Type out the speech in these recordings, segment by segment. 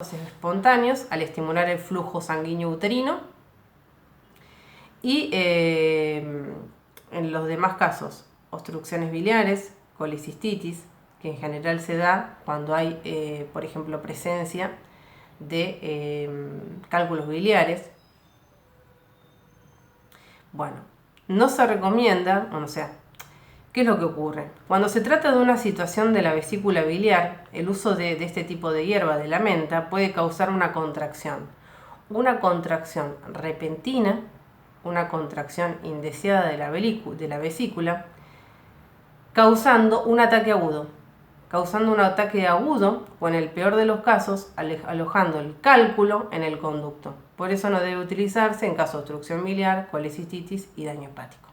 espontáneos al estimular el flujo sanguíneo uterino y en los demás casos, obstrucciones biliares, colicistitis, que en general se da cuando hay, por ejemplo, presencia de cálculos biliares. Bueno, no se recomienda, o sea, ¿qué es lo que ocurre? Cuando se trata de una situación de la vesícula biliar, el uso de este tipo de hierba, de la menta, puede causar una contracción repentina, una contracción indeseada de la vesícula, causando un ataque agudo, o en el peor de los casos, alojando el cálculo en el conducto. Por eso no debe utilizarse en caso de obstrucción biliar, colicistitis y daño hepático.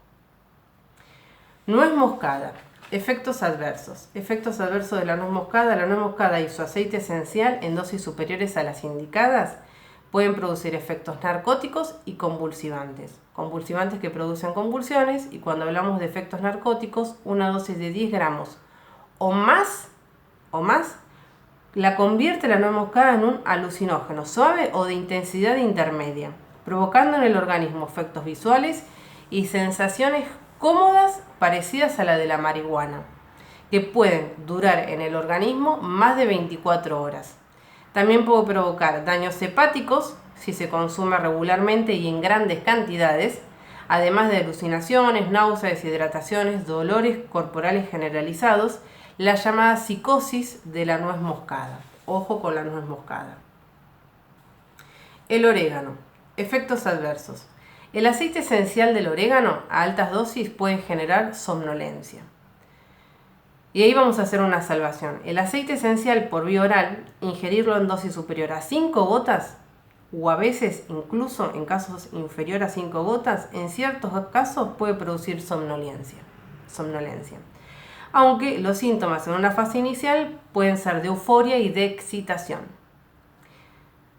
Nuez moscada. Efectos adversos. Efectos adversos de la nuez moscada. La nuez moscada y su aceite esencial en dosis superiores a las indicadas pueden producir efectos narcóticos y convulsivantes. Convulsivantes que producen convulsiones, y cuando hablamos de efectos narcóticos, una dosis de 10 gramos o más, la convierte la nuez moscada en un alucinógeno suave o de intensidad intermedia, provocando en el organismo efectos visuales y sensaciones cómodas parecidas a la de la marihuana, que pueden durar en el organismo más de 24 horas. También puede provocar daños hepáticos si se consume regularmente y en grandes cantidades, además de alucinaciones, náuseas, deshidrataciones, dolores corporales generalizados, la llamada psicosis de la nuez moscada. Ojo con la nuez moscada. El orégano. Efectos adversos. El aceite esencial del orégano a altas dosis puede generar somnolencia. Y ahí vamos a hacer una salvación. El aceite esencial por vía oral, ingerirlo en dosis superior a 5 gotas, o a veces incluso en casos inferiores a 5 gotas, en ciertos casos puede producir somnolencia. Aunque los síntomas en una fase inicial pueden ser de euforia y de excitación.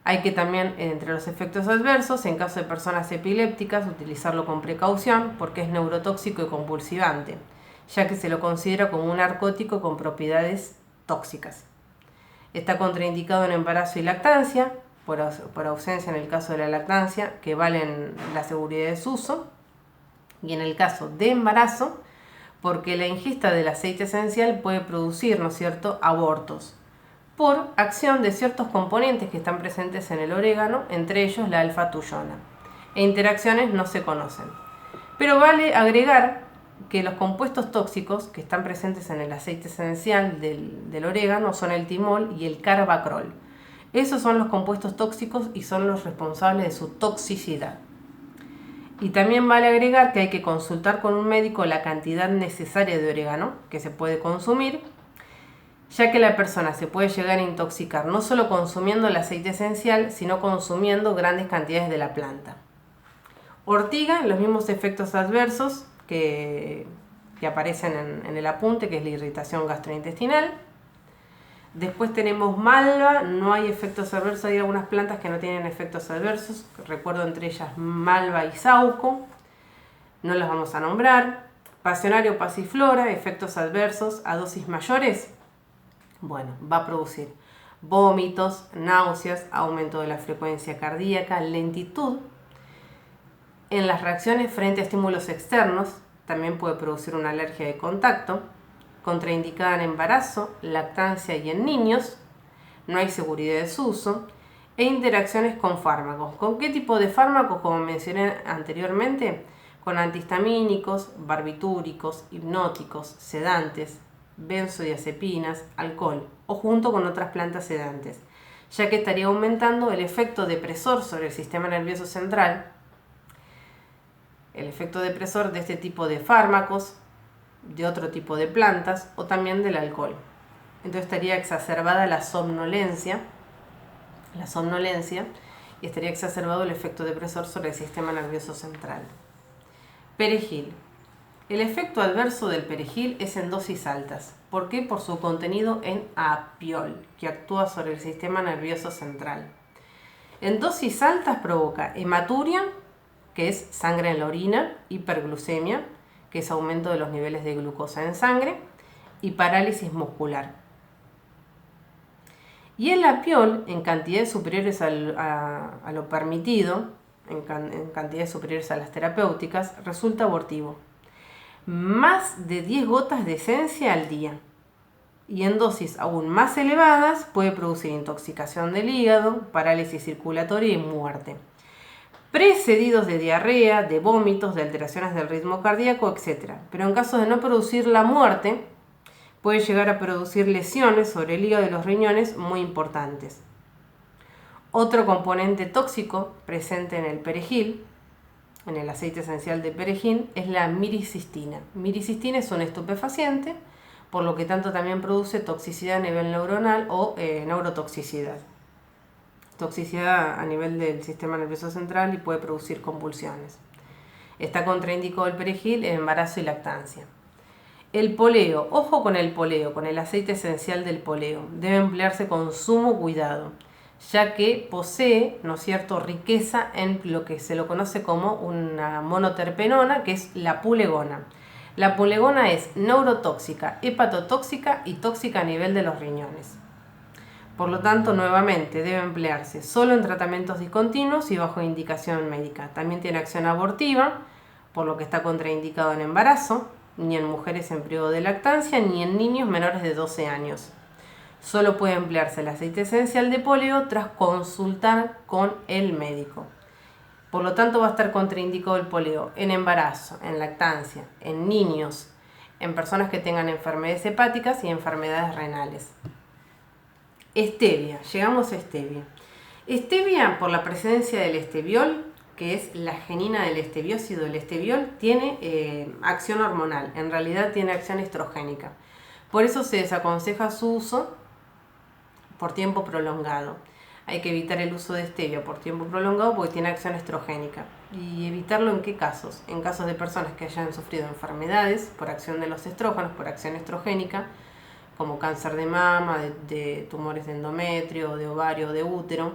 Hay que también, entre los efectos adversos, en caso de personas epilépticas, utilizarlo con precaución porque es neurotóxico y convulsivante, ya que se lo considera como un narcótico con propiedades tóxicas. Está contraindicado en embarazo y lactancia, por ausencia en el caso de la lactancia, que valen la seguridad de su uso, y en el caso de embarazo, porque la ingesta del aceite esencial puede producir, ¿no es cierto?, abortos, por acción de ciertos componentes que están presentes en el orégano, entre ellos la alfa-tuyona, e interacciones no se conocen. Pero vale agregar que los compuestos tóxicos que están presentes en el aceite esencial del orégano son el timol y el carbacrol. Esos son los compuestos tóxicos y son los responsables de su toxicidad. Y también vale agregar que hay que consultar con un médico la cantidad necesaria de orégano que se puede consumir, ya que la persona se puede llegar a intoxicar no solo consumiendo el aceite esencial, sino consumiendo grandes cantidades de la planta. Ortiga, los mismos efectos adversos que aparecen en el apunte, que es la irritación gastrointestinal. Después tenemos malva, no hay efectos adversos, hay algunas plantas que no tienen efectos adversos, recuerdo entre ellas malva y sauco, no las vamos a nombrar. Pasionario pasiflora, efectos adversos a dosis mayores, bueno, va a producir vómitos, náuseas, aumento de la frecuencia cardíaca, lentitud. En las reacciones frente a estímulos externos, también puede producir una alergia de contacto, contraindicada en embarazo, lactancia y en niños, no hay seguridad de su uso, e interacciones con fármacos. ¿Con qué tipo de fármacos? Como mencioné anteriormente, con antihistamínicos, barbitúricos, hipnóticos, sedantes, benzodiazepinas, alcohol, o junto con otras plantas sedantes, ya que estaría aumentando el efecto depresor sobre el sistema nervioso central. El efecto depresor de este tipo de fármacos, de otro tipo de plantas o también del alcohol. Entonces estaría exacerbada la somnolencia y estaría exacerbado el efecto depresor sobre el sistema nervioso central. Perejil. El efecto adverso del perejil es en dosis altas. ¿Por qué? Por su contenido en apiol, que actúa sobre el sistema nervioso central. En dosis altas provoca hematuria, que es sangre en la orina, hiperglucemia, que es aumento de los niveles de glucosa en sangre, y parálisis muscular. Y el apiol, en cantidades superiores a lo permitido, en cantidades superiores a las terapéuticas, resulta abortivo. Más de 10 gotas de esencia al día. Y en dosis aún más elevadas puede producir intoxicación del hígado, parálisis circulatoria y muerte, precedidos de diarrea, de vómitos, de alteraciones del ritmo cardíaco, etc. Pero en caso de no producir la muerte, puede llegar a producir lesiones sobre el hígado y los riñones muy importantes. Otro componente tóxico presente en el perejil, en el aceite esencial de perejil, es la miricistina. Miricistina es un estupefaciente, por lo que tanto también produce toxicidad a nivel neuronal o neurotoxicidad. Toxicidad a nivel del sistema nervioso central y puede producir convulsiones. Está contraindicado el perejil en embarazo y lactancia. El poleo, ojo con el poleo, con el aceite esencial del poleo, debe emplearse con sumo cuidado, ya que posee, ¿no es cierto?, riqueza en lo que se lo conoce como una monoterpenona, que es la pulegona. La pulegona es neurotóxica, hepatotóxica y tóxica a nivel de los riñones. Por lo tanto, nuevamente, debe emplearse solo en tratamientos discontinuos y bajo indicación médica. También tiene acción abortiva, por lo que está contraindicado en embarazo, ni en mujeres en periodo de lactancia, ni en niños menores de 12 años. Solo puede emplearse el aceite esencial de poleo tras consultar con el médico. Por lo tanto, va a estar contraindicado el poleo en embarazo, en lactancia, en niños, en personas que tengan enfermedades hepáticas y enfermedades renales. Stevia, llegamos a stevia. Stevia, por la presencia del esteviol, que es la genina del esteviócido. El esteviol tiene acción hormonal, en realidad tiene acción estrogénica. Por eso se desaconseja su uso por tiempo prolongado. Hay que evitar el uso de stevia por tiempo prolongado porque tiene acción estrogénica. ¿Y evitarlo en qué casos? En casos de personas que hayan sufrido enfermedades por acción de los estrógenos, por acción estrogénica, como cáncer de mama, de tumores de endometrio, de ovario, de útero,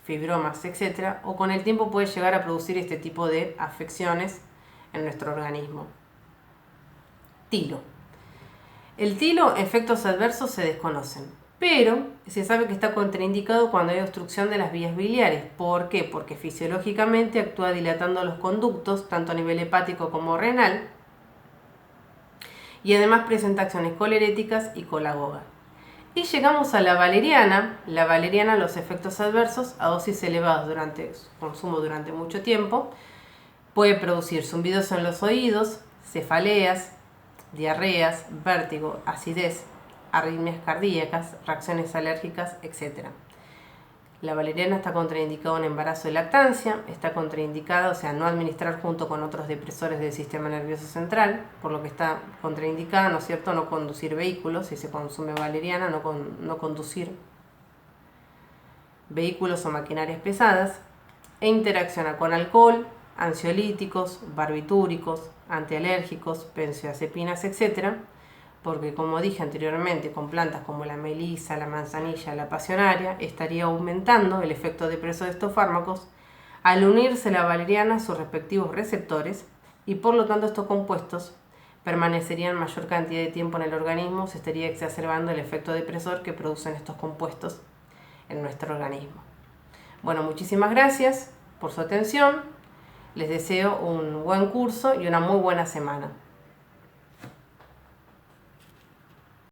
fibromas, etc. O con el tiempo puede llegar a producir este tipo de afecciones en nuestro organismo. Tilo. El tilo, efectos adversos se desconocen, pero se sabe que está contraindicado cuando hay obstrucción de las vías biliares. ¿Por qué? Porque fisiológicamente actúa dilatando los conductos, tanto a nivel hepático como renal, y además presenta acciones coleréticas y colagogas. Y llegamos a la valeriana. La valeriana, los efectos adversos a dosis elevadas durante su consumo durante mucho tiempo, puede producir zumbidos en los oídos, cefaleas, diarreas, vértigo, acidez, arritmias cardíacas, reacciones alérgicas, etc. La valeriana está contraindicada en embarazo y lactancia, está contraindicada, o sea, no administrar junto con otros depresores del sistema nervioso central, por lo que está contraindicada, ¿no es cierto?, no conducir vehículos, si se consume valeriana, no conducir vehículos o maquinarias pesadas, e interacciona con alcohol, ansiolíticos, barbitúricos, antialérgicos, benzodiazepinas, etc., porque como dije anteriormente, con plantas como la melisa, la manzanilla, la pasionaria, estaría aumentando el efecto depresor de estos fármacos al unirse la valeriana a sus respectivos receptores y por lo tanto estos compuestos permanecerían mayor cantidad de tiempo en el organismo, se estaría exacerbando el efecto depresor que producen estos compuestos en nuestro organismo. Bueno, muchísimas gracias por su atención, les deseo un buen curso y una muy buena semana.